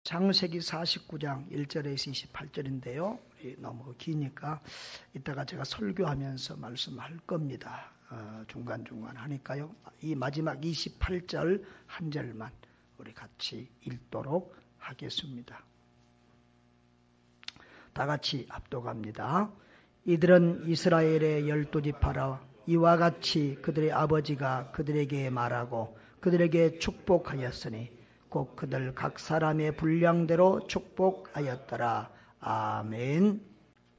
창세기 49장 1절에서 28절인데요. 너무 기니까 이따가 제가 설교하면서 말씀할 겁니다. 중간중간 하니까요. 이 마지막 28절 한 절만 우리 같이 읽도록 하겠습니다. 다 같이 압독합니다. 이들은 이스라엘의 12지파라 이와 같이 그들의 아버지가 그들에게 말하고 그들에게 축복하였으니 곧 그들 각 사람의 분량대로 축복하였더라. 아멘.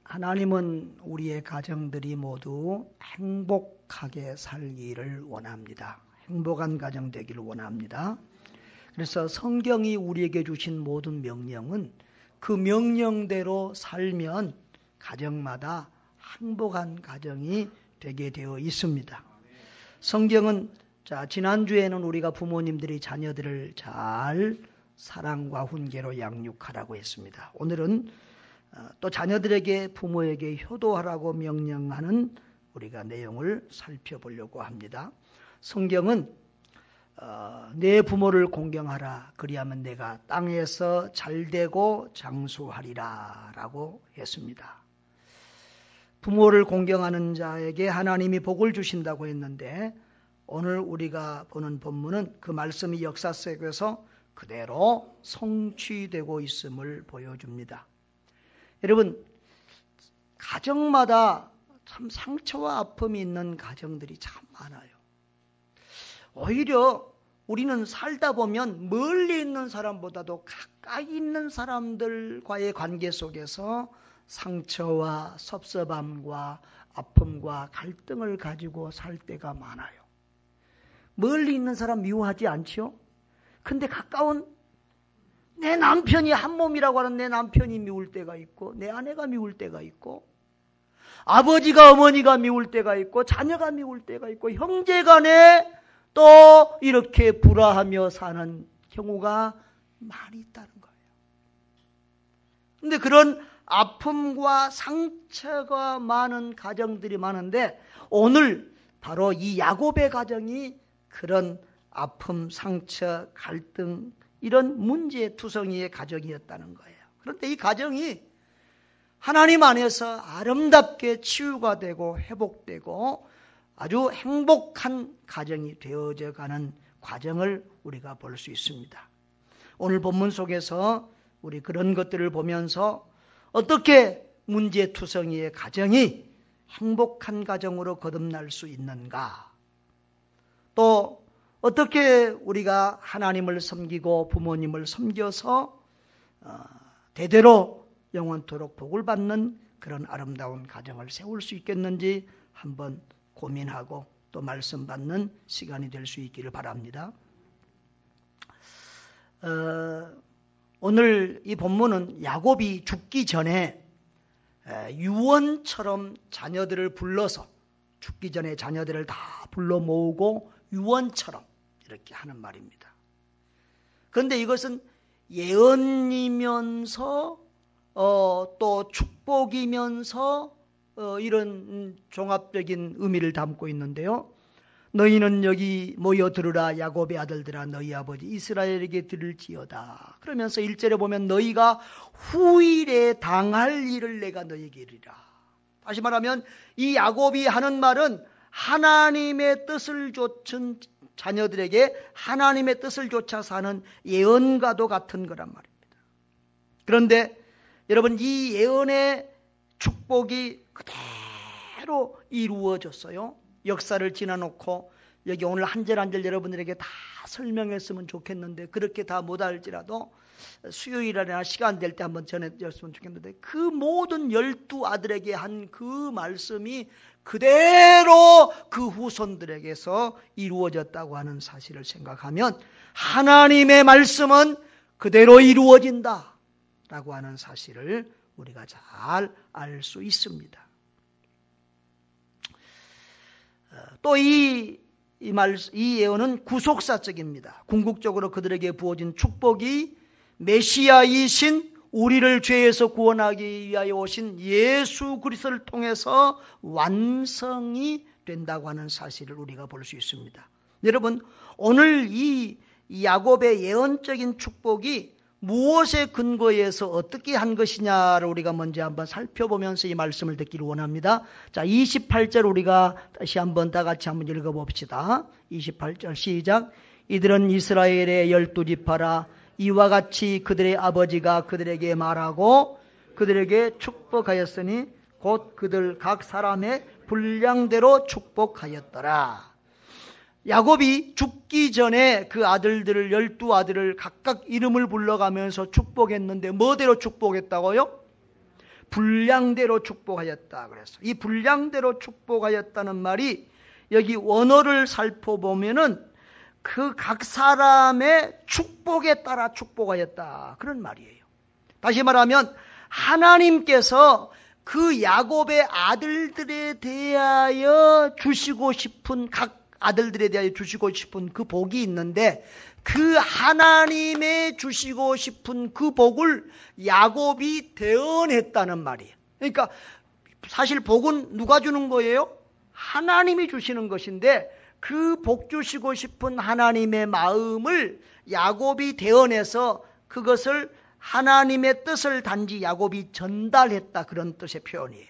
하나님은 우리의 가정들이 모두 행복하게 살기를 원합니다. 행복한 가정 되기를 원합니다. 그래서 성경이 우리에게 주신 모든 명령은 그 명령대로 살면 가정마다 행복한 가정이 되게 되어 있습니다. 성경은 지난주에는 우리가 부모님들이 자녀들을 잘 사랑과 훈계로 양육하라고 했습니다. 오늘은 또 자녀들에게 부모에게 효도하라고 명령하는 우리가 내용을 살펴보려고 합니다. 성경은 내 부모를 공경하라 그리하면 내가 땅에서 잘되고 장수하리라 라고 했습니다. 부모를 공경하는 자에게 하나님이 복을 주신다고 했는데 오늘 우리가 보는 본문은 그 말씀이 역사 속에서 그대로 성취되고 있음을 보여줍니다. 여러분, 가정마다 참 상처와 아픔이 있는 가정들이 참 많아요. 오히려 우리는 살다 보면 멀리 있는 사람보다도 가까이 있는 사람들과의 관계 속에서 상처와 섭섭함과 아픔과 갈등을 가지고 살 때가 많아요. 멀리 있는 사람 미워하지 않지요? 근데 가까운 내 남편이 한 몸이라고 하는 내 남편이 미울 때가 있고 내 아내가 미울 때가 있고 아버지가 어머니가 미울 때가 있고 자녀가 미울 때가 있고 형제간에 또 이렇게 불화하며 사는 경우가 많이 있다는 거예요. 근데 그런 아픔과 상처가 많은 가정들이 많은데 오늘 바로 이 야곱의 가정이 그런 아픔, 상처, 갈등 이런 문제투성이의 가정이었다는 거예요. 그런데 이 가정이 하나님 안에서 아름답게 치유가 되고 회복되고 아주 행복한 가정이 되어져 가는 과정을 우리가 볼 수 있습니다. 오늘 본문 속에서 우리 그런 것들을 보면서 어떻게 문제투성이의 가정이 행복한 가정으로 거듭날 수 있는가? 또 어떻게 우리가 하나님을 섬기고 부모님을 섬겨서 대대로 영원토록 복을 받는 그런 아름다운 가정을 세울 수 있겠는지 한번 고민하고 또 말씀 받는 시간이 될 수 있기를 바랍니다. 오늘 이 본문은 야곱이 죽기 전에 유언처럼 자녀들을 불러서 죽기 전에 자녀들을 다 불러 모으고 유언처럼 이렇게 하는 말입니다. 그런데 이것은 예언이면서 또 축복이면서 이런 종합적인 의미를 담고 있는데요. 너희는 여기 모여 들으라 야곱의 아들들아 너희 아버지 이스라엘에게 들을지어다. 그러면서 1절에 보면 너희가 후일에 당할 일을 내가 너희에게 이르리라. 다시 말하면 이 야곱이 하는 말은 하나님의 뜻을 좇은 자녀들에게 하나님의 뜻을 좇아 사는 예언과도 같은 거란 말입니다. 그런데 여러분 이 예언의 축복이 그대로 이루어졌어요. 역사를 지나놓고 여기 오늘 한 절 한 절 여러분들에게 다 설명했으면 좋겠는데 그렇게 다 못할지라도 수요일이나 시간 될 때 한번 전해드렸으면 좋겠는데 그 모든 12 아들에게 한 그 말씀이 그대로 그 후손들에게서 이루어졌다고 하는 사실을 생각하면 하나님의 말씀은 그대로 이루어진다 라고 하는 사실을 우리가 잘 알 수 있습니다. 또 이 예언은 구속사적입니다. 궁극적으로 그들에게 부어진 축복이 메시아이신 우리를 죄에서 구원하기 위하여 오신 예수 그리스도를 통해서 완성이 된다고 하는 사실을 우리가 볼 수 있습니다. 여러분 오늘 이 야곱의 예언적인 축복이 무엇에 근거해서 어떻게 한 것이냐를 우리가 먼저 한번 살펴보면서 이 말씀을 듣기를 원합니다. 자, 28절 우리가 다시 한번 다 같이 한번 읽어봅시다. 28절 시작. 이들은 이스라엘의 12지파라. 이와 같이 그들의 아버지가 그들에게 말하고 그들에게 축복하였으니 곧 그들 각 사람의 분량대로 축복하였더라. 야곱이 죽기 전에 그 아들들을 12아들을 각각 이름을 불러가면서 축복했는데 뭐대로 축복했다고요? 분량대로 축복하였다 그랬어. 이 분량대로 축복하였다는 말이 여기 원어를 살펴보면은 그 각 사람의 축복에 따라 축복하였다 그런 말이에요. 다시 말하면 하나님께서 그 야곱의 아들들에 대하여 주시고 싶은 각 아들들에 대하여 주시고 싶은 그 복이 있는데 그 하나님의 주시고 싶은 그 복을 야곱이 대언했다는 말이에요. 그러니까 사실 복은 누가 주는 거예요? 하나님이 주시는 것인데 그 복 주시고 싶은 하나님의 마음을 야곱이 대언해서 그것을 하나님의 뜻을 단지 야곱이 전달했다 그런 뜻의 표현이에요.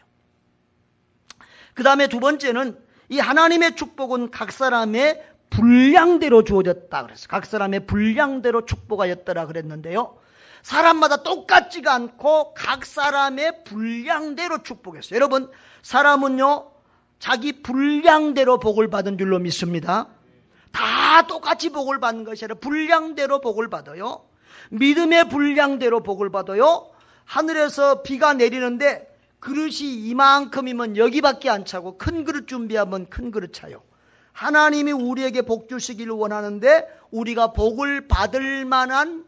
그 다음에 두 번째는 이 하나님의 축복은 각 사람의 분량대로 주어졌다 그랬어요. 각 사람의 분량대로 축복하였더라 그랬는데요. 사람마다 똑같지가 않고 각 사람의 분량대로 축복했어요. 여러분, 사람은요 자기 분량대로 복을 받은 줄로 믿습니다. 다 똑같이 복을 받는 것이 아니라 분량대로 복을 받아요. 믿음의 분량대로 복을 받아요. 하늘에서 비가 내리는데 그릇이 이만큼이면 여기밖에 안 차고 큰 그릇 준비하면 큰 그릇 차요. 하나님이 우리에게 복 주시기를 원하는데 우리가 복을 받을 만한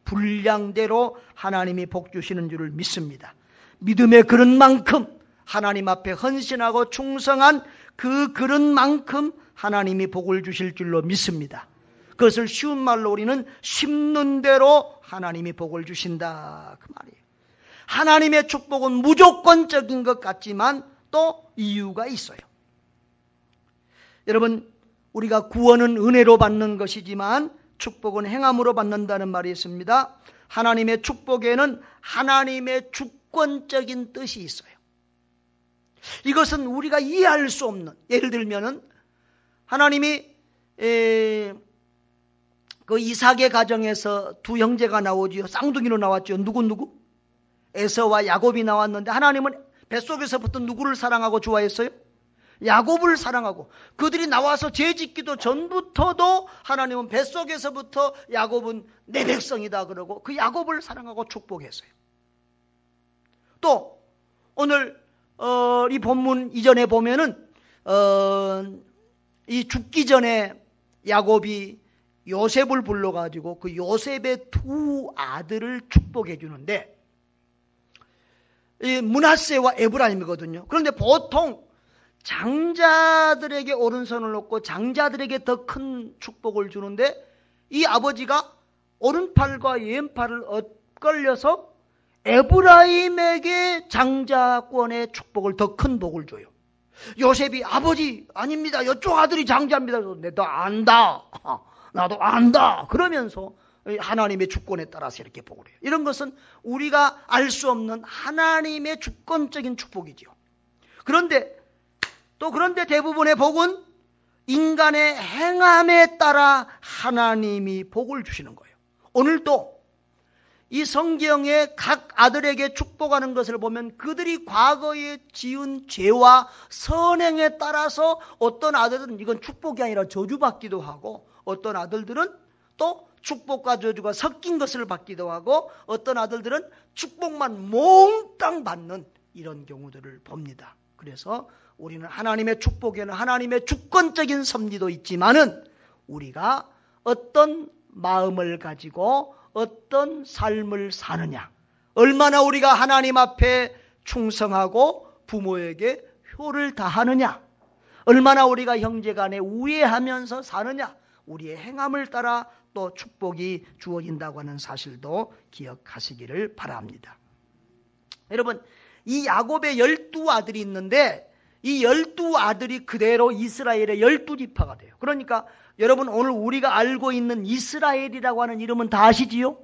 분량대로 하나님이 복 주시는 줄을 믿습니다. 믿음의 그릇만큼 하나님 앞에 헌신하고 충성한 그 그릇만큼 하나님이 복을 주실 줄로 믿습니다. 그것을 쉬운 말로 우리는 심는 대로 하나님이 복을 주신다 그 말이에요. 하나님의 축복은 무조건적인 것 같지만 또 이유가 있어요. 여러분, 우리가 구원은 은혜로 받는 것이지만 축복은 행함으로 받는다는 말이 있습니다. 하나님의 축복에는 하나님의 주권적인 뜻이 있어요. 이것은 우리가 이해할 수 없는, 예를 들면은 하나님이 그 이삭의 가정에서 두 형제가 나오지요. 쌍둥이로 나왔죠. 누구? 에서와 야곱이 나왔는데 하나님은 뱃속에서부터 누구를 사랑하고 좋아했어요? 야곱을 사랑하고 그들이 나와서 죄짓기도 전부터도 하나님은 뱃속에서부터 야곱은 내 백성이다 그러고 그 야곱을 사랑하고 축복했어요. 또 오늘 이 본문 이전에 보면은 이 죽기 전에 야곱이 요셉을 불러가지고 그 요셉의 두 아들을 축복해 주는데 이 므낫세와 에브라임이거든요. 그런데 보통 장자들에게 오른손을 놓고 장자들에게 더 큰 축복을 주는데 이 아버지가 오른팔과 왼팔을 엇걸려서 에브라임에게 장자권의 축복을 더 큰 복을 줘요. 요셉이 아버지 아닙니다. 이쪽 아들이 장자입니다. 나도 안다. 나도 안다. 그러면서 하나님의 주권에 따라서 이렇게 복을 해요. 이런 것은 우리가 알 수 없는 하나님의 주권적인 축복이죠. 그런데 대부분의 복은 인간의 행함에 따라 하나님이 복을 주시는 거예요. 오늘도 이 성경에 각 아들에게 축복하는 것을 보면 그들이 과거에 지은 죄와 선행에 따라서 어떤 아들은 이건 축복이 아니라 저주받기도 하고 어떤 아들들은 또 축복과 저주가 섞인 것을 받기도 하고 어떤 아들들은 축복만 몽땅 받는 이런 경우들을 봅니다. 그래서 우리는 하나님의 축복에는 하나님의 주권적인 섭리도 있지만은 우리가 어떤 마음을 가지고 어떤 삶을 사느냐, 얼마나 우리가 하나님 앞에 충성하고 부모에게 효를 다하느냐, 얼마나 우리가 형제간에 우애하면서 사느냐, 우리의 행함을 따라 또 축복이 주어진다고 하는 사실도 기억하시기를 바랍니다. 여러분, 이 야곱의 12아들이 있는데 이 12아들이 그대로 이스라엘의 12지파가 돼요. 그러니까 여러분 오늘 우리가 알고 있는 이스라엘이라고 하는 이름은 다 아시지요?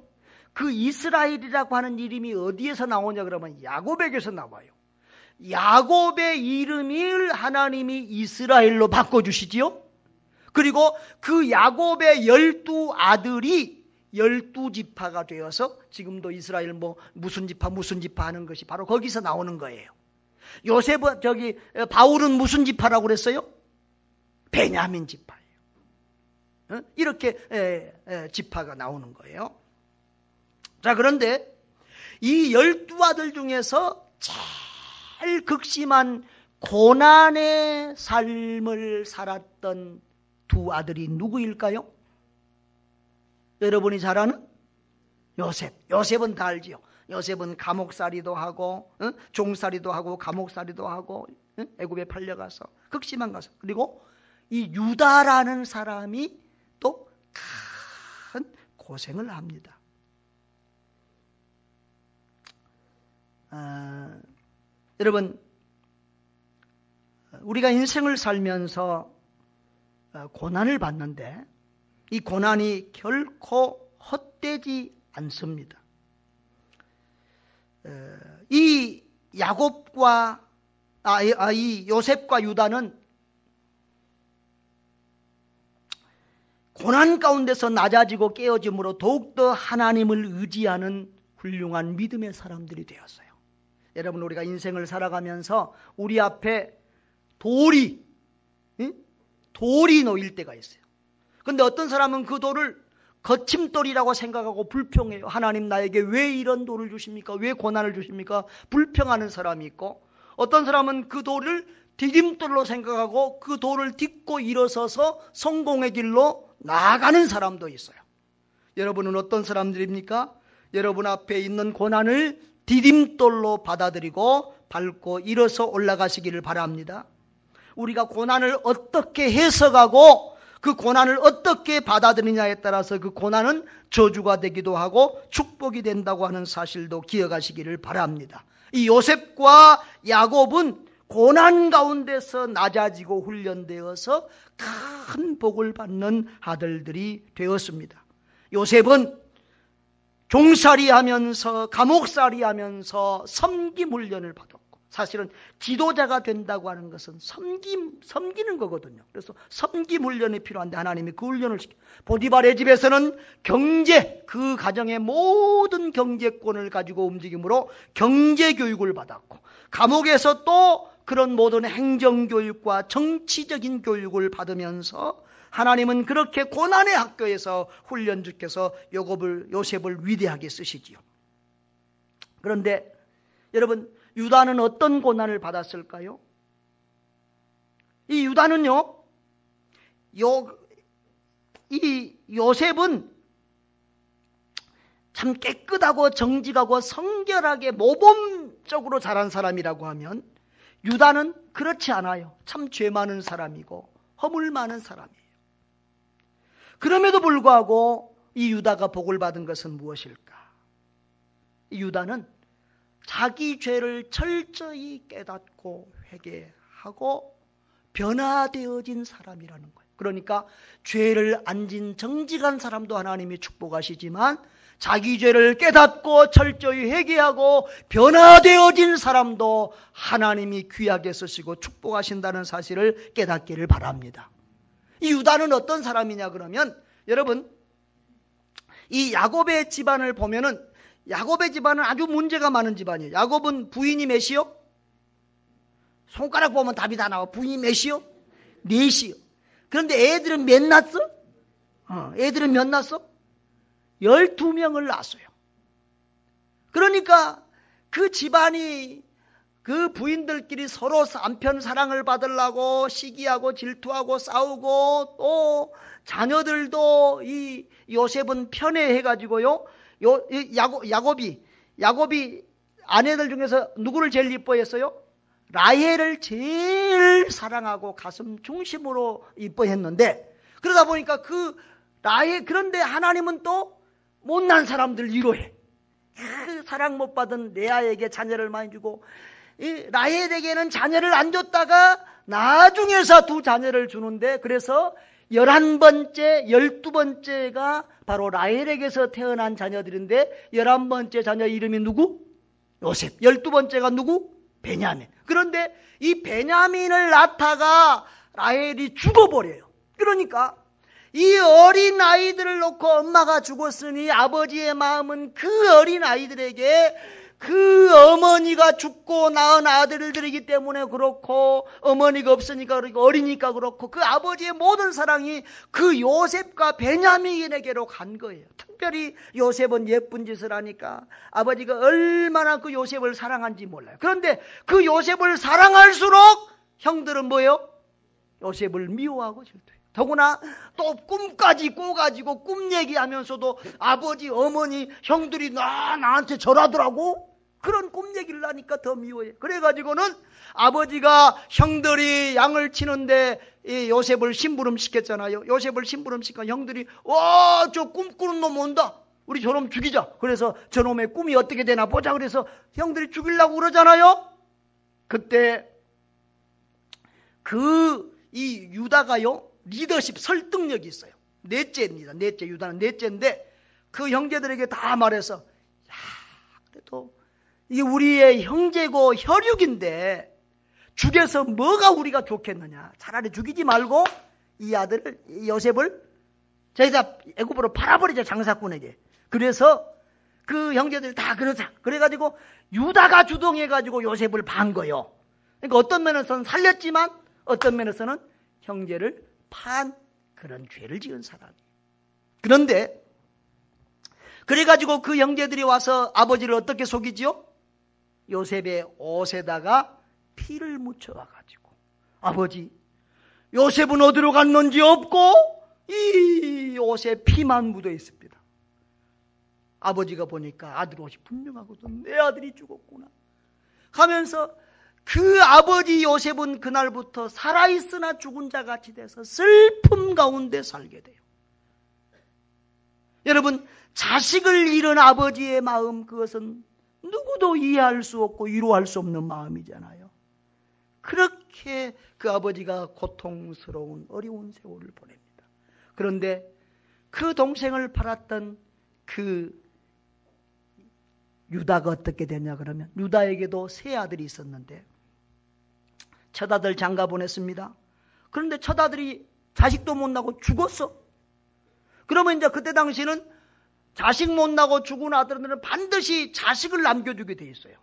그 이스라엘이라고 하는 이름이 어디에서 나오냐 그러면 야곱에게서 나와요. 야곱의 이름을 하나님이 이스라엘로 바꿔주시지요. 그리고 그 야곱의 12아들이 12지파가 되어서 지금도 이스라엘 무슨 지파 하는 것이 바로 거기서 나오는 거예요. 바울은 무슨 지파라고 그랬어요? 베냐민 지파예요. 이렇게 지파가 나오는 거예요. 자, 그런데 이 12아들 중에서 제일 극심한 고난의 삶을 살았던 두 아들이 누구일까요? 여러분이 잘 아는? 요셉은 다 알지요. 요셉은 감옥살이도 하고 종살이도 하고 감옥살이도 하고 애굽에 팔려가서 극심한 것을. 그리고 이 유다라는 사람이 또 큰 고생을 합니다. 여러분, 우리가 인생을 살면서 고난을 받는데 이 고난이 결코 헛되지 않습니다. 이 요셉과 유다는 고난 가운데서 낮아지고 깨어짐으로 더욱더 하나님을 의지하는 훌륭한 믿음의 사람들이 되었어요. 여러분, 우리가 인생을 살아가면서 우리 앞에 돌이 놓일 때가 있어요. 그런데 어떤 사람은 그 돌을 거침돌이라고 생각하고 불평해요. 하나님, 나에게 왜 이런 돌을 주십니까? 왜 고난을 주십니까? 불평하는 사람이 있고, 어떤 사람은 그 돌을 디딤돌로 생각하고 그 돌을 딛고 일어서서 성공의 길로 나아가는 사람도 있어요. 여러분은 어떤 사람들입니까? 여러분 앞에 있는 고난을 디딤돌로 받아들이고 밟고 일어서 올라가시기를 바랍니다. 우리가 고난을 어떻게 해석하고 그 고난을 어떻게 받아들이냐에 따라서 그 고난은 저주가 되기도 하고 축복이 된다고 하는 사실도 기억하시기를 바랍니다. 이 요셉과 야곱은 고난 가운데서 낮아지고 훈련되어서 큰 복을 받는 아들들이 되었습니다. 요셉은 종살이하면서 감옥살이하면서 섬김 훈련을 받았고, 사실은 지도자가 된다고 하는 것은 섬기는 거거든요. 그래서 섬김 훈련이 필요한데 하나님이 그 훈련을 시켜. 보디발의 집에서는 그 가정의 모든 경제권을 가지고 움직임으로 경제교육을 받았고, 감옥에서 또 그런 모든 행정교육과 정치적인 교육을 받으면서 하나님은 그렇게 고난의 학교에서 훈련시켜서 요셉을 위대하게 쓰시지요. 그런데 여러분, 유다는 어떤 고난을 받았을까요? 이 유다는요, 이 요셉은 참 깨끗하고 정직하고 성결하게 모범적으로 자란 사람이라고 하면, 유다는 그렇지 않아요. 참 죄 많은 사람이고 허물 많은 사람이에요. 그럼에도 불구하고 이 유다가 복을 받은 것은 무엇일까? 이 유다는 자기 죄를 철저히 깨닫고 회개하고 변화되어진 사람이라는 거예요. 그러니까 죄를 안 진 정직한 사람도 하나님이 축복하시지만, 자기 죄를 깨닫고 철저히 회개하고 변화되어진 사람도 하나님이 귀하게 쓰시고 축복하신다는 사실을 깨닫기를 바랍니다. 이 유다는 어떤 사람이냐 그러면, 여러분, 이 야곱의 집안을 보면은, 야곱의 집안은 아주 문제가 많은 집안이에요. 야곱은 부인이 몇이요? 손가락 보면 답이 다 나와. 부인이 몇이요? 넷이요. 그런데 애들은 몇 낳았어? 애들은 몇 낳았어? 12명을 낳았어요. 그러니까 그 집안이, 그 부인들끼리 서로 남편 사랑을 받으려고 시기하고 질투하고 싸우고, 또 자녀들도 이 요셉은 편애해가지고요, 야곱이 아내들 중에서 누구를 제일 이뻐했어요? 라헬을 제일 사랑하고 가슴 중심으로 이뻐했는데, 그러다 보니까 그런데 하나님은 또 못난 사람들 위로해. 사랑 못 받은 레아에게 자녀를 많이 주고, 라헬에게는 자녀를 안 줬다가 나중에서 두 자녀를 주는데, 그래서 11번째, 12번째가 바로 라헬에게서 태어난 자녀들인데 11번째 자녀 이름이 누구? 요셉. 12번째가 누구? 베냐민. 그런데 이 베냐민을 낳다가 라헬이 죽어버려요. 그러니까 이 어린 아이들을 놓고 엄마가 죽었으니 아버지의 마음은 그 어린 아이들에게 그 어머니가 죽고 낳은 아들들이기 때문에 그렇고 어머니가 없으니까 그렇고 어리니까 그렇고 그 아버지의 모든 사랑이 그 요셉과 베냐민에게로 간 거예요. 특별히 요셉은 예쁜 짓을 하니까 아버지가 얼마나 그 요셉을 사랑한지 몰라요. 그런데 그 요셉을 사랑할수록 형들은 뭐예요? 요셉을 미워하고 질투해요. 더구나 또 꿈까지 꿔가지고 꿈 얘기하면서도 아버지, 어머니, 형들이 나한테 절하더라고. 그런 꿈 얘기를 하니까 더 미워해. 그래가지고는 아버지가 형들이 양을 치는데 이 요셉을 심부름 시켰잖아요. 요셉을 심부름 시키니까 형들이 저 꿈꾸는 놈 온다. 우리 저놈 죽이자. 그래서 저놈의 꿈이 어떻게 되나 보자. 그래서 형들이 죽이려고 그러잖아요. 그때 이 유다가요 리더십 설득력이 있어요. 넷째입니다. 넷째. 유다는 넷째인데 그 형제들에게 다 말해서 그래도 이게 우리의 형제고 혈육인데 죽여서 뭐가 우리가 좋겠느냐. 차라리 죽이지 말고 이 아들을, 이 요셉을 저희가 애굽으로 팔아버리자, 장사꾼에게. 그래서 그 형제들이 다 그러자. 그래가지고 유다가 주동해가지고 요셉을 판 거예요. 그러니까 어떤 면에서는 살렸지만 어떤 면에서는 형제를 판 그런 죄를 지은 사람이에요. 그런데 그래가지고 그 형제들이 와서 아버지를 어떻게 속이지요? 요셉의 옷에다가 피를 묻혀와가지고 아버지, 요셉은 어디로 갔는지 없고 이 옷에 피만 묻어 있습니다. 아버지가 보니까 아들 옷이 분명하거든. 내 아들이 죽었구나 하면서 그 아버지 요셉은 그날부터 살아있으나 죽은 자 같이 돼서 슬픔 가운데 살게 돼요. 여러분, 자식을 잃은 아버지의 마음, 그것은 누구도 이해할 수 없고 위로할 수 없는 마음이잖아요. 그렇게 그 아버지가 고통스러운 어려운 세월을 보냅니다. 그런데 그 동생을 팔았던 그 유다가 어떻게 되냐 그러면 유다에게도 세 아들이 있었는데 첫 아들 장가 보냈습니다. 그런데 첫 아들이 자식도 못 낳고 죽었어. 그러면 이제 그때 당시는 자식 못 낳고 죽은 아들들은 반드시 자식을 남겨주게 돼 있어요.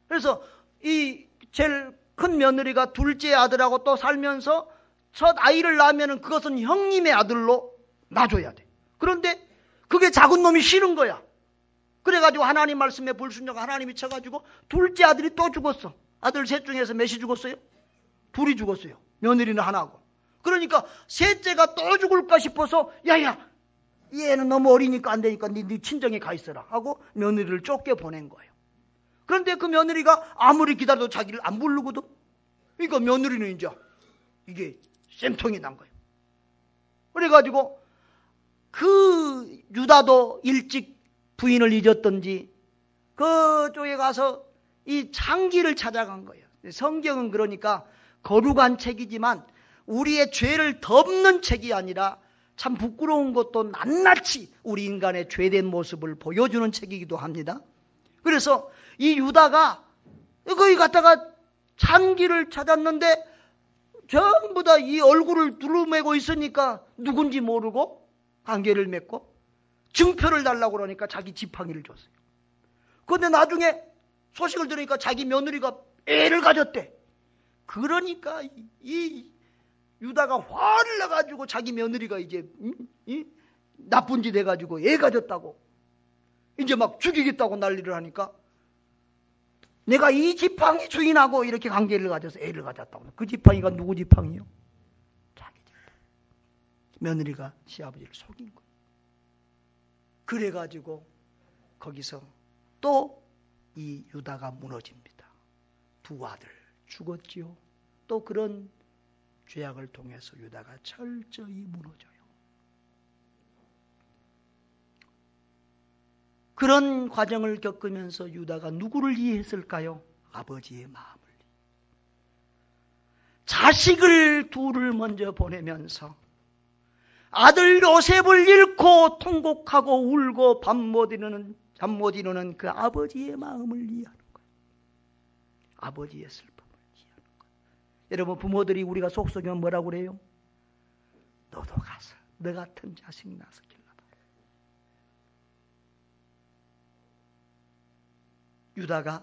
그래서 이 제일 큰 며느리가 둘째 아들하고 또 살면서 첫 아이를 낳으면 그것은 형님의 아들로 놔줘야 돼. 그런데 그게 작은 놈이 싫은 거야. 그래가지고 하나님 말씀에 불순종 하나님이 쳐가지고 둘째 아들이 또 죽었어. 아들 셋 중에서 몇이 죽었어요? 둘이 죽었어요. 며느리는 하나고. 그러니까 셋째가 또 죽을까 싶어서 야야 얘는 너무 어리니까 안 되니까 네 친정에 가 있어라 하고 며느리를 쫓겨 보낸 거예요. 그런데 그 며느리가 아무리 기다려도 자기를 안 부르거든. 그러니까 며느리는 이제 이게 쌤통이 난 거예요. 그래가지고 그 유다도 일찍 부인을 잊었던지 그쪽에 가서 이 창기를 찾아간 거예요. 성경은 그러니까 거룩한 책이지만 우리의 죄를 덮는 책이 아니라 참 부끄러운 것도 낱낱이 우리 인간의 죄된 모습을 보여주는 책이기도 합니다. 그래서 이 유다가 거기 갔다가 창기를 찾았는데 전부 다 이 얼굴을 두루매고 있으니까 누군지 모르고 관계를 맺고 증표를 달라고 그러니까 자기 지팡이를 줬어요. 그런데 나중에 소식을 들으니까 자기 며느리가 애를 가졌대. 그러니까 이 유다가 화를 내가지고 자기 며느리가 이제 나쁜 짓 해가지고 애 가졌다고 이제 막 죽이겠다고 난리를 하니까 내가 이 지팡이 주인하고 이렇게 관계를 가져서 애를 가졌다고. 그 지팡이가 누구 지팡이요? 자기 지팡이. 며느리가 시아버지를 속인 거예요. 그래가지고 거기서 또 이 유다가 무너집니다. 두 아들 죽었지요. 또 그런 죄악을 통해서 유다가 철저히 무너져요. 그런 과정을 겪으면서 유다가 누구를 이해했을까요? 아버지의 마음을. 자식을 둘을 먼저 보내면서 아들 요셉을 잃고 통곡하고 울고 잠 못 이루는 그 아버지의 마음을 이해하는 거예요. 아버지의 슬픔을 이해하는 거예요. 여러분, 부모들이 우리가 속썩이면 뭐라고 그래요? 너도 가서 너 같은 자식 낳아서 길러봐. 유다가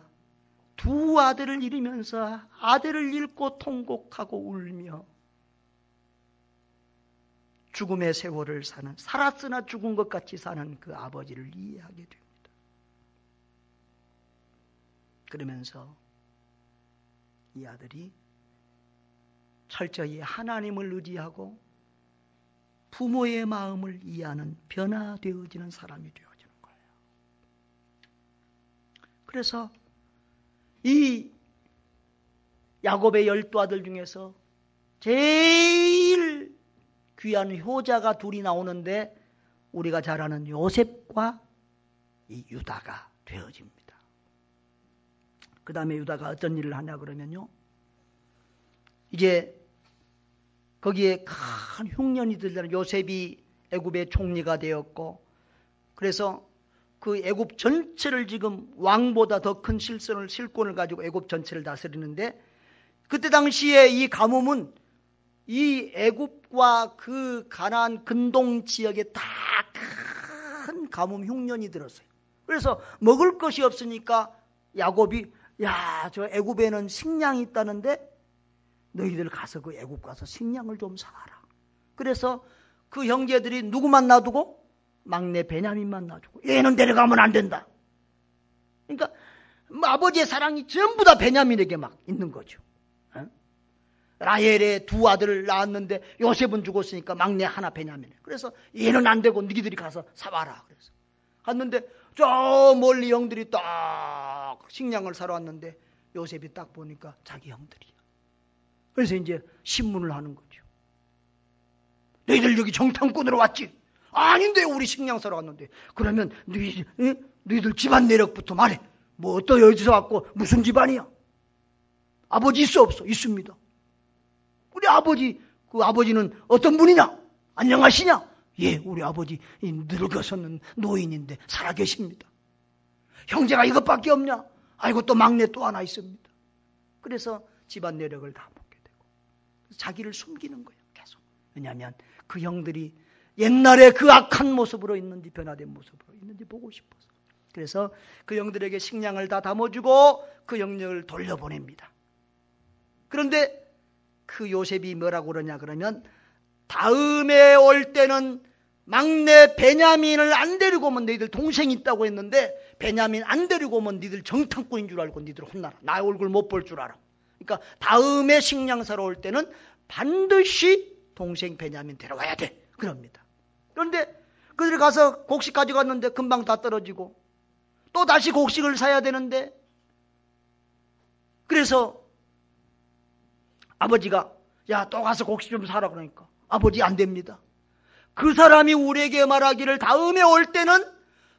두 아들을 잃으면서 아들을 잃고 통곡하고 울며 죽음의 세월을 사는, 살았으나 죽은 것 같이 사는 그 아버지를 이해하게 됩니다. 그러면서 이 아들이 철저히 하나님을 의지하고 부모의 마음을 이해하는 변화되어지는 사람이 되어지는 거예요. 그래서 이 야곱의 12아들 중에서 제일 귀한 효자가 둘이 나오는데 우리가 잘 아는 요셉과 이 유다가 되어집니다. 그 다음에 유다가 어떤 일을 하냐 그러면요, 이제 거기에 큰 흉년이 들잖아요. 요셉이 애굽의 총리가 되었고, 그래서 그 애굽 전체를 지금 왕보다 더 큰 실권을 가지고 애굽 전체를 다스리는데, 그때 당시에 이 가뭄은 이 애굽과 그 가나안 근동 지역에 다 큰 가뭄 흉년이 들었어요. 그래서 먹을 것이 없으니까 야곱이, 야, 저 애굽에는 식량이 있다는데 너희들 가서 그 애굽 가서 식량을 좀 사와라. 그래서 그 형제들이 누구만 놔두고? 막내 베냐민만 놔두고, 얘는 데려가면 안 된다. 그러니까 아버지의 사랑이 전부 다 베냐민에게 막 있는 거죠. 라헬의 두 아들을 낳았는데 요셉은 죽었으니까 막내 하나 베냐민. 그래서 얘는 안 되고 너희들이 가서 사와라. 그래서 갔는데 저 멀리 형들이 딱 식량을 사러 왔는데 요셉이 딱 보니까 자기 형들이야. 그래서 이제 신문을 하는 거죠. 너희들 여기 정탐꾼으로 왔지? 아닌데 우리 식량 사러 왔는데. 그러면 너희들 집안 내력부터 말해. 뭐 어디서 왔고 무슨 집안이야? 아버지 있어 없어? 있습니다. 우리 아버지, 그 아버지는 어떤 분이냐? 안녕하시냐? 예, 우리 아버지 늙어서는 노인인데 살아계십니다. 형제가 이것밖에 없냐? 아이고, 또 막내 또 하나 있습니다. 그래서 집안 내력을 다 먹게 되고 자기를 숨기는 거예요, 계속. 왜냐하면 그 형들이 옛날에 그 악한 모습으로 있는지 변화된 모습으로 있는지 보고 싶어서. 그래서 그 형들에게 식량을 다 담아주고 그 형들을 돌려보냅니다. 그런데 그 요셉이 뭐라고 그러냐 그러면, 다음에 올 때는 막내 베냐민을 안 데리고 오면 너희들 동생이 있다고 했는데 베냐민 안 데리고 오면 너희들 정탐꾼인 줄 알고 너희들 혼나라. 나 얼굴 못 볼 줄 알아. 그러니까 다음에 식량 사러 올 때는 반드시 동생 베냐민 데려와야 돼. 그럽니다. 그런데 그들이 가서 곡식 가져갔는데 금방 다 떨어지고 또 다시 곡식을 사야 되는데, 그래서 아버지가 야, 또 가서 곡식 좀 사라 그러니까 아버지 안 됩니다. 그 사람이 우리에게 말하기를 다음에 올 때는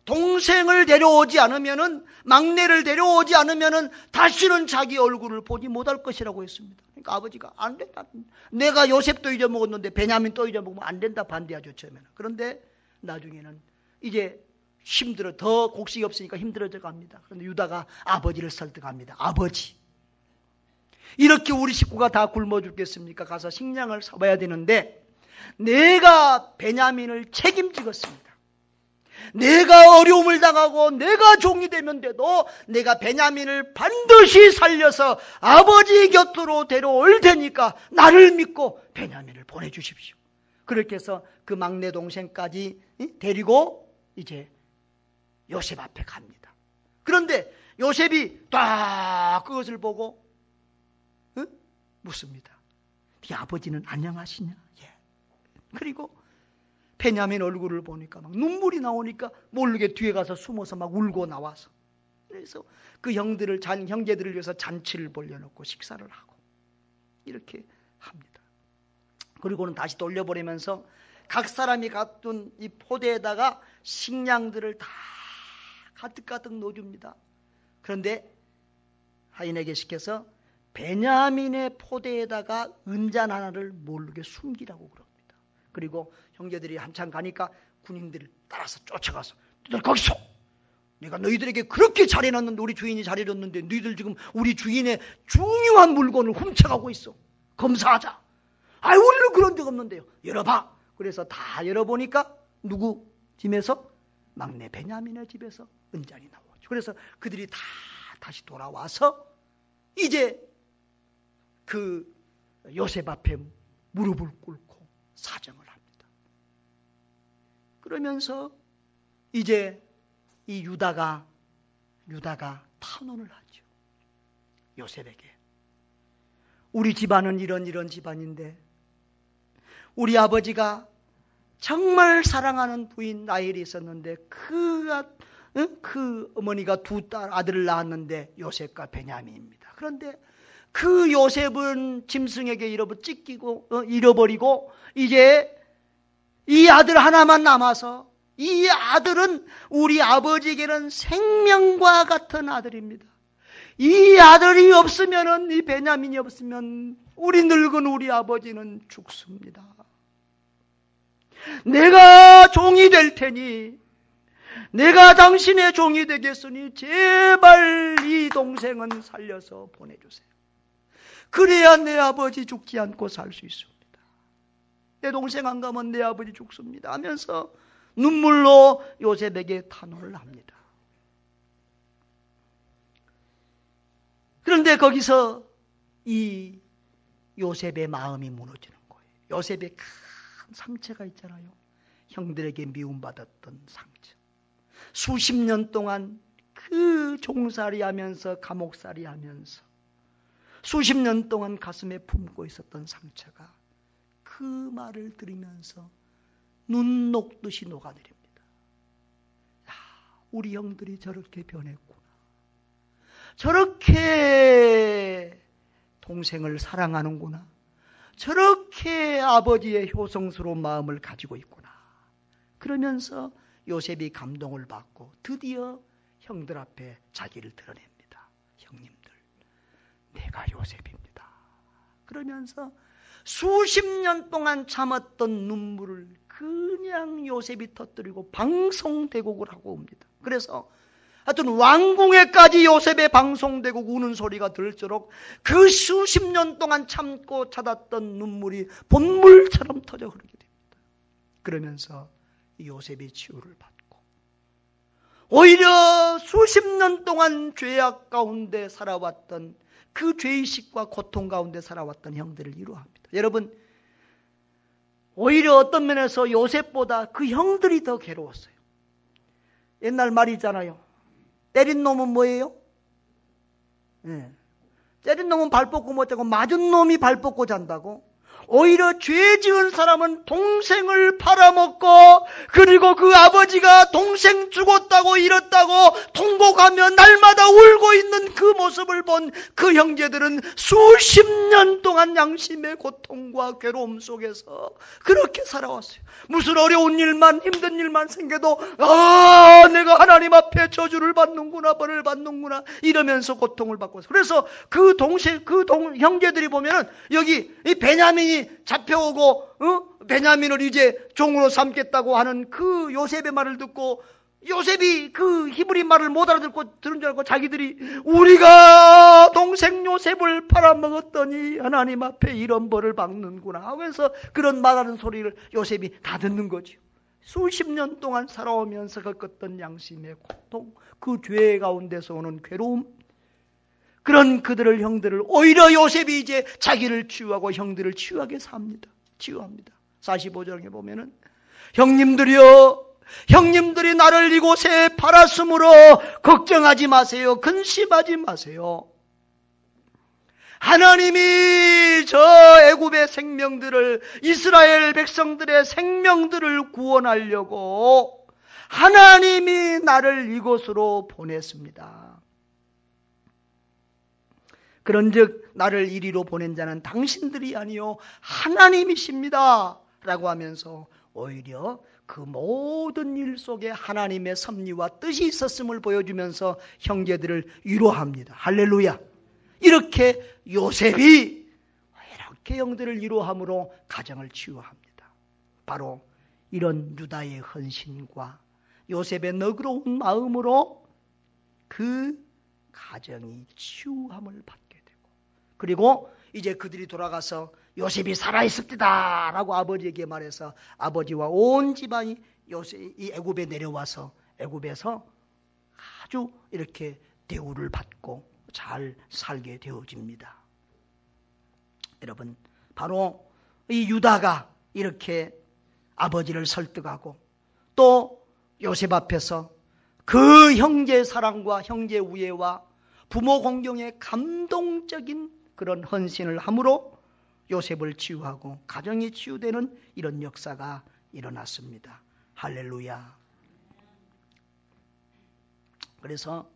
동생을 데려오지 않으면은, 막내를 데려오지 않으면은 다시는 자기 얼굴을 보지 못할 것이라고 했습니다. 그러니까 아버지가 안 된다. 내가 요셉도 잊어먹었는데 베냐민 또 잊어먹으면 안 된다 반대하죠, 처음에는. 그런데 나중에는 이제 힘들어, 더 곡식이 없으니까 힘들어져 갑니다. 그런데 유다가 아버지를 설득합니다. 아버지, 이렇게 우리 식구가 다 굶어 죽겠습니까? 가서 식량을 사봐야 되는데 내가 베냐민을 책임지겠습니다. 내가 어려움을 당하고 내가 종이 되면 돼도 내가 베냐민을 반드시 살려서 아버지 곁으로 데려올 테니까 나를 믿고 베냐민을 보내주십시오. 그렇게 해서 그 막내 동생까지 데리고 이제 요셉 앞에 갑니다. 그런데 요셉이 딱 그것을 보고 묻습니다. 네 아버지는 안녕하시냐? 예. 그리고 베냐민 얼굴을 보니까 막 눈물이 나오니까 모르게 뒤에 가서 숨어서 막 울고 나와서, 그래서 그 형제들을 위해서 잔치를 벌려놓고 식사를 하고 이렇게 합니다. 그리고는 다시 돌려보내면서 각 사람이 갖둔 이 포대에다가 식량들을 다 가득가득 넣어줍니다. 그런데 하인에게 시켜서 베냐민의 포대에다가 은잔 하나를 모르게 숨기라고 그럽니다. 그리고 형제들이 한참 가니까 군인들을 따라서 쫓아가서 너희들 거기서 내가 너희들에게 그렇게 잘해놨는데 우리 주인이 잘해줬는데 너희들 지금 우리 주인의 중요한 물건을 훔쳐가고 있어. 검사하자. 아유 우리는 그런 적 없는데요. 열어봐. 그래서 다 열어보니까 누구 집에서? 막내 베냐민의 집에서 은잔이 나오죠. 그래서 그들이 다 다시 돌아와서 이제 그 요셉 앞에 무릎을 꿇고 사정을 합니다. 그러면서 이제 이 유다가 탄원을 하죠. 요셉에게. 우리 집안은 이런 집안인데 우리 아버지가 정말 사랑하는 부인 라헬이 있었는데 그 어머니가 두 아들을 낳았는데 요셉과 베냐민입니다. 그런데 그 요셉은 짐승에게 잃어버리고 이제 이 아들 하나만 남아서 이 아들은 우리 아버지에게는 생명과 같은 아들입니다. 이 아들이 없으면은 이 베냐민이 없으면 늙은 우리 아버지는 죽습니다. 내가 종이 될 테니 내가 당신의 종이 되겠으니 제발 이 동생은 살려서 보내주세요. 그래야 내 아버지 죽지 않고 살 수 있습니다. 내 동생 안 가면 내 아버지 죽습니다 하면서 눈물로 요셉에게 탄원을 합니다. 그런데 거기서 이 요셉의 마음이 무너지는 거예요. 요셉의 큰 상처가 있잖아요. 형들에게 미움받았던 상처. 수십 년 동안 그 종살이 하면서 감옥살이 하면서 수십 년 동안 가슴에 품고 있었던 상처가 그 말을 들으면서 눈 녹듯이 녹아내립니다. 야, 우리 형들이 저렇게 변했구나. 저렇게 동생을 사랑하는구나. 저렇게 아버지의 효성스러운 마음을 가지고 있구나. 그러면서 요셉이 감동을 받고 드디어 형들 앞에 자기를 드러냅니다. 형님들, 내가 요셉입니다. 그러면서 수십 년 동안 참았던 눈물을 그냥 요셉이 터뜨리고 방송대곡을 하고 옵니다. 그래서 하여튼 왕궁에까지 요셉의 방송대곡 우는 소리가 들을수록 그 수십 년 동안 참고 찾았던 눈물이 본물처럼 터져 흐르게 됩니다. 그러면서 요셉이 치유를 받고 오히려 수십 년 동안 죄악 가운데 살아왔던 그 죄의식과 고통 가운데 살아왔던 형들을 위로합니다. 여러분, 오히려 어떤 면에서 요셉보다 그 형들이 더 괴로웠어요. 옛날 말이잖아요. 때린 놈은 뭐예요? 때린 놈은 발 뻗고 못 자고 맞은 놈이 발 뻗고 잔다고. 오히려 죄 지은 사람은 동생을 팔아먹고 그리고 그 아버지가 동생 죽었다고 잃었다고 통곡하며 날마다 울고 있는 그 모습을 본 그 형제들은 수십 년 동안 양심의 고통과 괴로움 속에서 그렇게 살아왔어요. 무슨 어려운 일만 힘든 일만 생겨도 내가 하나님 앞에 저주를 받는구나, 벌을 받는구나 이러면서 고통을 받고 있어요. 그래서 그 형제들이 보면은 여기 이 베냐민이 잡혀오고 베냐민을 이제 종으로 삼겠다고 하는 그 요셉의 말을 듣고 요셉이 그 히브리 말을 못 알아듣고 들은 줄 알고 자기들이 우리가 동생 요셉을 팔아먹었더니 하나님 앞에 이런 벌을 받는구나 하면서 그런 말하는 소리를 요셉이 다 듣는 거죠. 수십 년 동안 살아오면서 겪었던 양심의 고통, 그 죄 가운데서 오는 괴로움, 그런 그들을 형들을 오히려 요셉이 이제 자기를 치유하고 형들을 치유하게 삽니다. 치유합니다. 45장에 보면은 형님들이 나를 이곳에 팔았으므로 걱정하지 마세요. 근심하지 마세요. 하나님이 저 애굽의 생명들을 이스라엘 백성들의 생명들을 구원하려고 하나님이 나를 이곳으로 보냈습니다. 그런즉 나를 이리로 보낸 자는 당신들이 아니요 하나님이십니다 라고 하면서 오히려 그 모든 일 속에 하나님의 섭리와 뜻이 있었음을 보여주면서 형제들을 위로합니다. 할렐루야. 이렇게 요셉이 이렇게 형들을 위로함으로 가정을 치유합니다. 바로 이런 유다의 헌신과 요셉의 너그러운 마음으로 그 가정이 치유함을 받게 되고, 그리고 이제 그들이 돌아가서 요셉이 살아있습니다 라고 아버지에게 말해서 아버지와 온 집안이 이 애굽에 내려와서 애굽에서 아주 이렇게 대우를 받고 잘 살게 되어집니다. 여러분, 바로 이 유다가 이렇게 아버지를 설득하고 또 요셉 앞에서 그 형제의 사랑과 형제 우애와 부모 공경의 감동적인 그런 헌신을 함으로 요셉을 치유하고 가정이 치유되는 이런 역사가 일어났습니다. 할렐루야. 그래서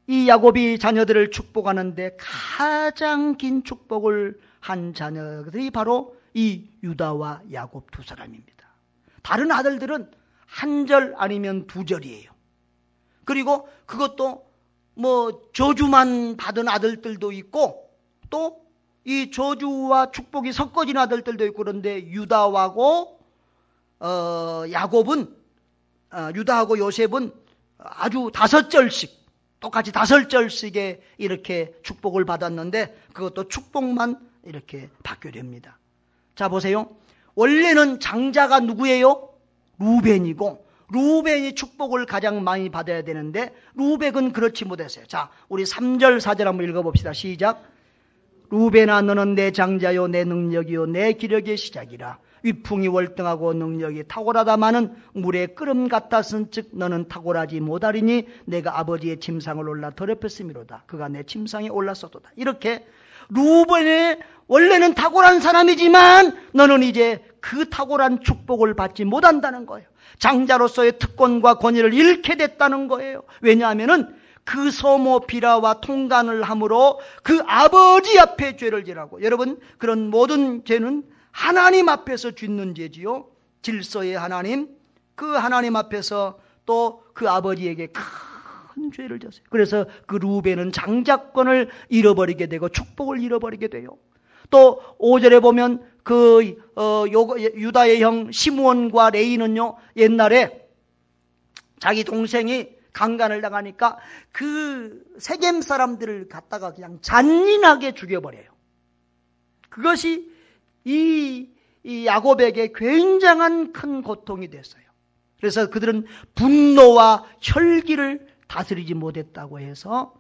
이 야곱이 자녀들을 축복하는데 가장 긴 축복을 한 자녀들이 바로 이 유다와 야곱 두 사람입니다. 다른 아들들은 한 절 아니면 두 절이에요. 그리고 그것도 뭐 저주만 받은 아들들도 있고 또 이 저주와 축복이 섞어진 아들들도 있고, 그런데 유다하고 야곱은 유다하고 요셉은 아주 5절씩 똑같이 5절씩의 이렇게 축복을 받았는데 그것도 축복만 이렇게 받게 됩니다. 자, 보세요. 원래는 장자가 누구예요? 루벤이고, 루벤이 축복을 가장 많이 받아야 되는데 루벤은 그렇지 못했어요. 자, 우리 3절 4절 한번 읽어봅시다. 시작. 루벤아, 너는 내 장자요 내 능력이요 내 기력의 시작이라. 위풍이 월등하고 능력이 탁월하다마는 물에 끓음 같았은즉 너는 탁월하지 못하리니 내가 아버지의 침상을 올라 더럽혔음이로다. 그가 내 침상에 올랐었도다. 이렇게 루벤이 원래는 탁월한 사람이지만 너는 이제 그 탁월한 축복을 받지 못한다는 거예요. 장자로서의 특권과 권위를 잃게 됐다는 거예요. 왜냐하면은 그 소모 비라와 통간을 함으로 그 아버지 앞에 죄를 지라고. 여러분, 그런 모든 죄는 하나님 앞에서 짓는 죄지요. 질서의 하나님, 그 하나님 앞에서 또 그 아버지에게 큰 죄를 졌어요. 그래서 그 루벤은 장자권을 잃어버리게 되고 축복을 잃어버리게 돼요. 또 5절에 보면 그 유다의 형 시므온과 레이는요, 옛날에 자기 동생이 강간을 당하니까 그 세겜 사람들을 갖다가 그냥 잔인하게 죽여버려요. 그것이 이 야곱에게 굉장한 큰 고통이 됐어요. 그래서 그들은 분노와 혈기를 다스리지 못했다고 해서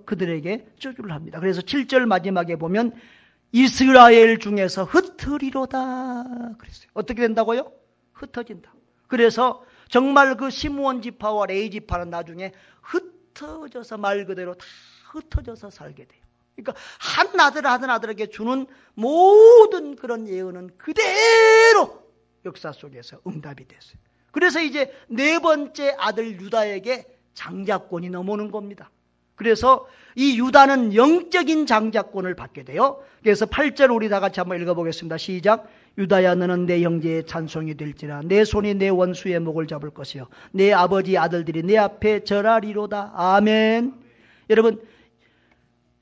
그들에게 저주를 합니다. 그래서 7절 마지막에 보면 이스라엘 중에서 흩으리로다 그랬어요. 어떻게 된다고요? 흩어진다. 그래서 정말 그 시므온 지파와 레위 지파는 나중에 흩어져서 말 그대로 다 흩어져서 살게 돼요. 그러니까 한 아들에게 주는 모든 그런 예언은 그대로 역사 속에서 응답이 됐어요. 그래서 이제 4번째 아들 유다에게 장자권이 넘어오는 겁니다. 그래서 이 유다는 영적인 장자권을 받게 돼요. 그래서 8절 우리 다 같이 한번 읽어보겠습니다. 시작. 유다야, 너는 내 형제의 찬송이 될지라. 내 손이 내 원수의 목을 잡을 것이요 내 아버지 아들들이 내 앞에 절하리로다. 아멘. 여러분,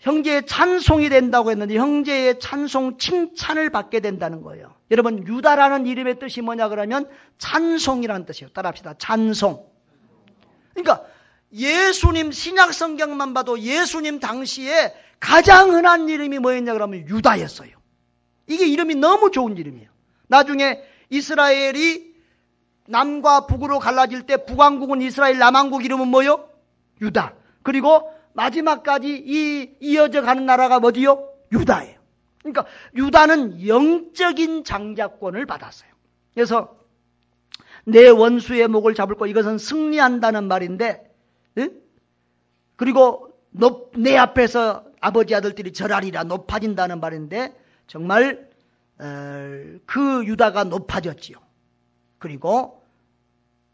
형제의 찬송이 된다고 했는데 형제의 찬송, 칭찬을 받게 된다는 거예요. 여러분, 유다라는 이름의 뜻이 뭐냐 그러면 찬송이라는 뜻이에요. 따라합시다. 찬송. 그러니까 예수님 신약 성경만 봐도 예수님 당시에 가장 흔한 이름이 뭐였냐 그러면 유다였어요. 이게 이름이 너무 좋은 이름이에요. 나중에 이스라엘이 남과 북으로 갈라질 때 북왕국은 이스라엘, 남왕국 이름은 뭐요? 유다. 그리고 마지막까지 이어져 가는 나라가 뭐지요? 유다예요. 그러니까 유다는 영적인 장자권을 받았어요. 그래서 내 원수의 목을 잡을 거, 이것은 승리한다는 말인데, 그리고 내 앞에서 아버지 아들들이 절하리라, 높아진다는 말인데 정말 그 유다가 높아졌지요. 그리고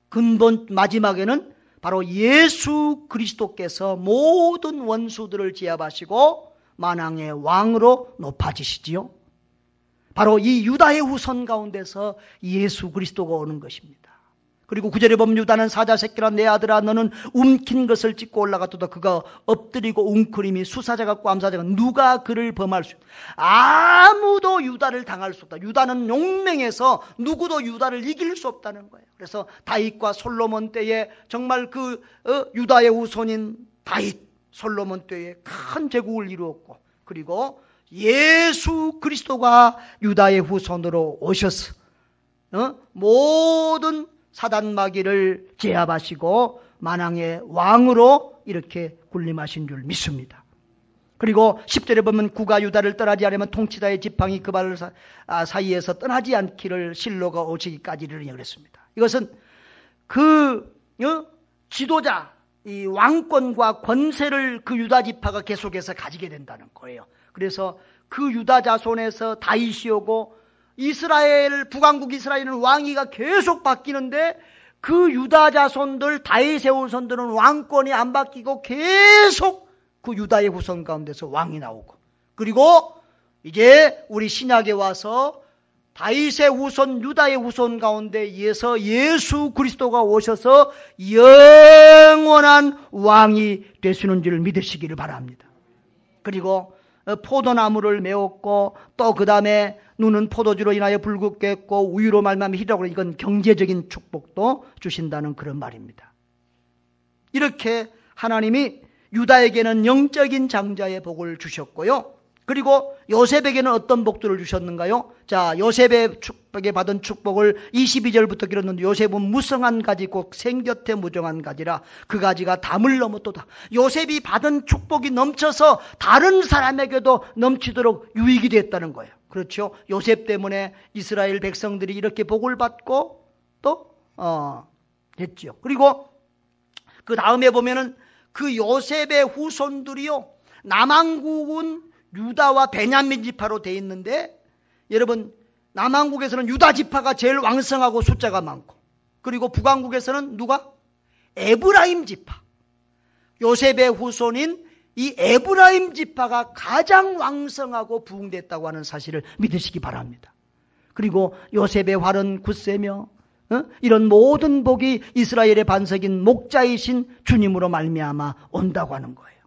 근본 마지막에는 바로 예수 그리스도께서 모든 원수들을 제압하시고 만왕의 왕으로 높아지시지요. 바로 이 유다의 후손 가운데서 예수 그리스도가 오는 것입니다. 그리고 9절에 보면 유다는 사자 새끼라 내 아들아 너는 움킨 것을 찢고 올라갔도다. 그가 엎드리고 웅크림이 수사자 같고 암사자 같고 누가 그를 범할 수 있다. 아무도 유다를 당할 수 없다. 유다는 용맹해서 누구도 유다를 이길 수 없다는 거예요. 그래서 다윗과 솔로몬 때에 정말 유다의 후손인 다윗, 솔로몬 때에 큰 제국을 이루었고, 그리고 예수 그리스도가 유다의 후손으로 오셔서 모든 사단 마귀를 제압하시고 만왕의 왕으로 이렇게 군림하신 줄 믿습니다. 그리고 10절에 보면 구가 유다를 떠나지 않으면 통치자의 지팡이 그 발 사이에서 떠나지 않기를 실로가 오시기까지 이르느니 그랬습니다. 이것은 지도자, 이 왕권과 권세를 그 유다 지파가 계속해서 가지게 된다는 거예요. 그래서 그 유다 자손에서 다윗이 오고 이스라엘, 북왕국 이스라엘은 왕위가 계속 바뀌는데 그 유다 자손들, 다윗의 후손들은 왕권이 안 바뀌고 계속 그 유다의 후손 가운데서 왕이 나오고, 그리고 이제 우리 신약에 와서 다윗의 후손, 유다의 후손 가운데에서 예수 그리스도가 오셔서 영원한 왕이 되시는 줄 믿으시기를 바랍니다. 그리고 포도나무를 메웠고 또 그 다음에 눈은 포도주로 인하여 붉게 했고 우유로 말미암아 희라고, 이건 경제적인 축복도 주신다는 그런 말입니다. 이렇게 하나님이 유다에게는 영적인 장자의 복을 주셨고요. 그리고 요셉에게는 어떤 복들을 주셨는가요? 자, 요셉에게 받은 축복을 22절부터 길었는데 요셉은 무성한 가지 곧 생곁에 무정한 가지라 그 가지가 담을 넘었도다. 요셉이 받은 축복이 넘쳐서 다른 사람에게도 넘치도록 유익이 됐다는 거예요. 그렇죠? 요셉 때문에 이스라엘 백성들이 이렇게 복을 받고 또 했죠. 그리고 그 다음에 보면은 그 요셉의 후손들이요, 남왕국은 유다와 베냐민 지파로 되어 있는데, 여러분 남왕국에서는 유다 지파가 제일 왕성하고 숫자가 많고, 그리고 북왕국에서는 누가? 에브라임 지파. 요셉의 후손인 이 에브라임 지파가 가장 왕성하고 부흥됐다고 하는 사실을 믿으시기 바랍니다. 그리고 요셉의 활은 굳세며 이런 모든 복이 이스라엘의 반석인 목자이신 주님으로 말미암아 온다고 하는 거예요.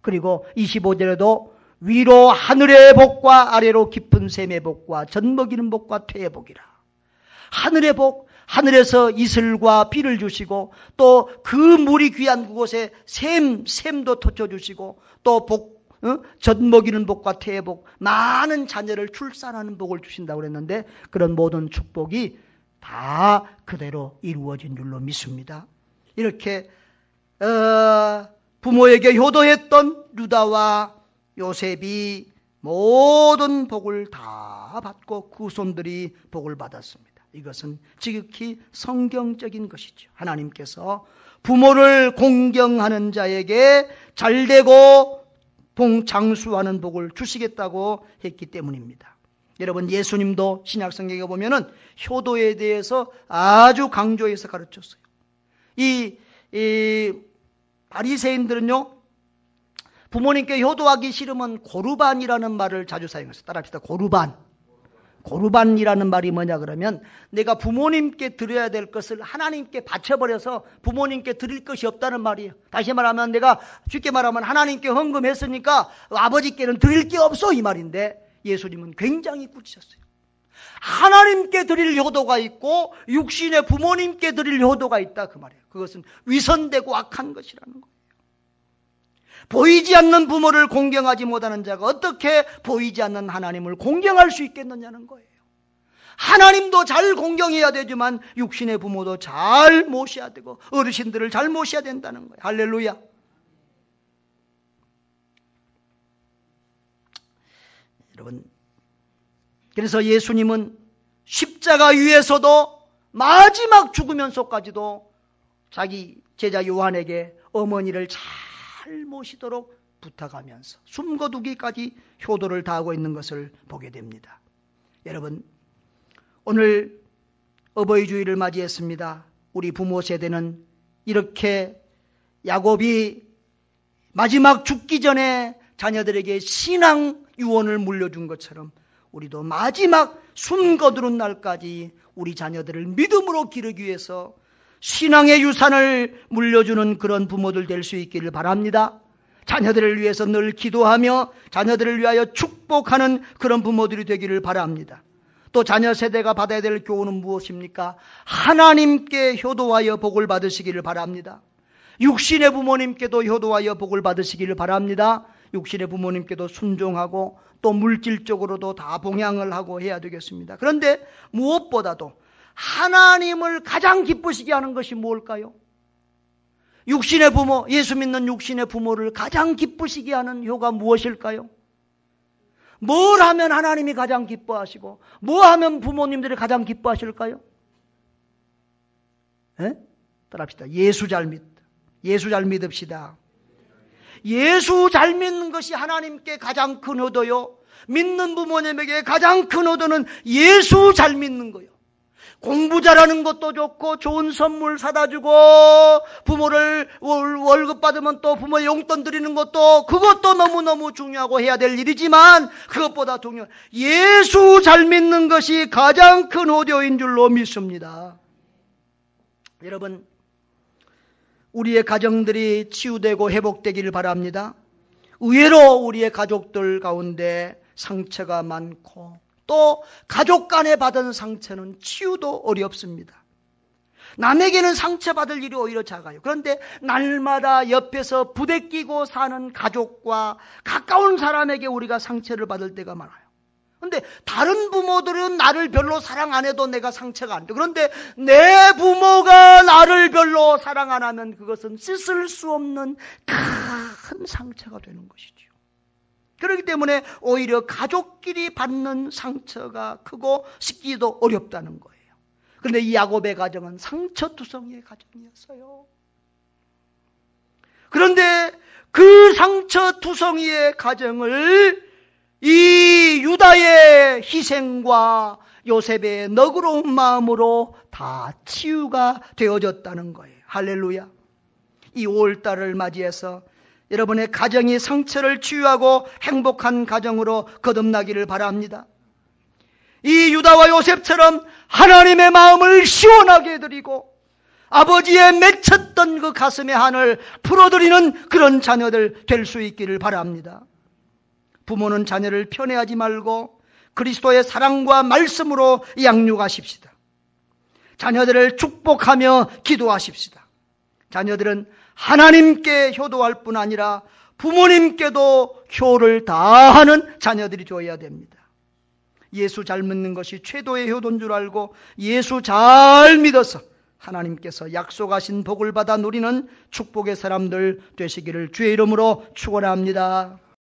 그리고 25절에도 위로 하늘의 복과 아래로 깊은 샘의 복과 젖먹이는 복과 퇴의 복이라. 하늘의 복, 하늘에서 이슬과 비를 주시고 또 그 물이 귀한 그곳에 샘도 터쳐주시고 또 젖먹이는 복과 퇴의 복, 많은 자녀를 출산하는 복을 주신다고 그랬는데 그런 모든 축복이 다 그대로 이루어진 줄로 믿습니다. 이렇게 부모에게 효도했던 유다와 요셉이 모든 복을 다 받고 그 후손들이 복을 받았습니다. 이것은 지극히 성경적인 것이죠. 하나님께서 부모를 공경하는 자에게 잘되고 장수하는 복을 주시겠다고 했기 때문입니다. 여러분, 예수님도 신약성경에 보면은 효도에 대해서 아주 강조해서 가르쳤어요. 이 바리새인들은요, 부모님께 효도하기 싫으면 고르반이라는 말을 자주 사용했어요. 따라합시다. 고르반이라는 말이 뭐냐 그러면 내가 부모님께 드려야 될 것을 하나님께 바쳐버려서 부모님께 드릴 것이 없다는 말이에요. 다시 말하면 내가 쉽게 말하면 하나님께 헌금했으니까 아버지께는 드릴 게 없어, 이 말인데 예수님은 굉장히 꾸짖었어요. 하나님께 드릴 효도가 있고 육신의 부모님께 드릴 효도가 있다, 그 말이에요. 그것은 위선되고 악한 것이라는 거예요. 보이지 않는 부모를 공경하지 못하는 자가 어떻게 보이지 않는 하나님을 공경할 수 있겠느냐는 거예요. 하나님도 잘 공경해야 되지만 육신의 부모도 잘 모셔야 되고 어르신들을 잘 모셔야 된다는 거예요. 할렐루야. 여러분, 그래서 예수님은 십자가 위에서도 마지막 죽으면서까지도 자기 제자 요한에게 어머니를 잘 모시도록 부탁하면서 숨거두기까지 효도를 다하고 있는 것을 보게 됩니다. 여러분, 오늘 어버이 주일을 맞이했습니다. 우리 부모 세대는 이렇게 야곱이 마지막 죽기 전에 자녀들에게 신앙 유언을 물려준 것처럼 우리도 마지막 숨 거두는 날까지 우리 자녀들을 믿음으로 기르기 위해서 신앙의 유산을 물려주는 그런 부모들 될 수 있기를 바랍니다. 자녀들을 위해서 늘 기도하며 자녀들을 위하여 축복하는 그런 부모들이 되기를 바랍니다. 또 자녀 세대가 받아야 될 교훈은 무엇입니까? 하나님께 효도하여 복을 받으시기를 바랍니다. 육신의 부모님께도 효도하여 복을 받으시기를 바랍니다. 육신의 부모님께도 순종하고 또 물질적으로도 다 봉양을 하고 해야 되겠습니다. 그런데 무엇보다도 하나님을 가장 기쁘시게 하는 것이 무엇일까요? 육신의 부모, 예수 믿는 육신의 부모를 가장 기쁘시게 하는 효가 무엇일까요? 뭘 하면 하나님이 가장 기뻐하시고 뭐 하면 부모님들이 가장 기뻐하실까요? 따라합시다. 예수 잘 믿읍시다. 예수 잘 믿는 것이 하나님께 가장 큰 효도요. 믿는 부모님에게 가장 큰 효도는 예수 잘 믿는 거요. 공부 잘하는 것도 좋고 좋은 선물 사다 주고 부모를 월급 받으면 또 부모 용돈 드리는 것도 그것도 너무너무 중요하고 해야 될 일이지만 그것보다 중요한 예수 잘 믿는 것이 가장 큰 효도인 줄로 믿습니다. 여러분, 우리의 가정들이 치유되고 회복되기를 바랍니다. 의외로 우리의 가족들 가운데 상처가 많고 또 가족 간에 받은 상처는 치유도 어렵습니다. 남에게는 상처받을 일이 오히려 작아요. 그런데 날마다 옆에서 부대끼고 사는 가족과 가까운 사람에게 우리가 상처를 받을 때가 많아요. 그런데 다른 부모들은 나를 별로 사랑 안 해도 내가 상처가 안 돼. 그런데 내 부모가 나를 별로 사랑 안 하면 그것은 씻을 수 없는 큰 상처가 되는 것이죠. 그렇기 때문에 오히려 가족끼리 받는 상처가 크고 씻기도 어렵다는 거예요. 그런데 이 야곱의 가정은 상처투성이의 가정이었어요. 그런데 그 상처투성이의 가정을 이 유다의 희생과 요셉의 너그러운 마음으로 다 치유가 되어졌다는 거예요. 할렐루야. 이 5월달을 맞이해서 여러분의 가정이 상처를 치유하고 행복한 가정으로 거듭나기를 바랍니다. 이 유다와 요셉처럼 하나님의 마음을 시원하게 해드리고 아버지의 맺혔던 그 가슴의 한을 풀어드리는 그런 자녀들 될 수 있기를 바랍니다. 부모는 자녀를 편애하지 말고 그리스도의 사랑과 말씀으로 양육하십시다. 자녀들을 축복하며 기도하십시다. 자녀들은 하나님께 효도할 뿐 아니라 부모님께도 효를 다하는 자녀들이 되어야 됩니다. 예수 잘 믿는 것이 최고의 효도인 줄 알고 예수 잘 믿어서 하나님께서 약속하신 복을 받아 누리는 축복의 사람들 되시기를 주의 이름으로 축원합니다.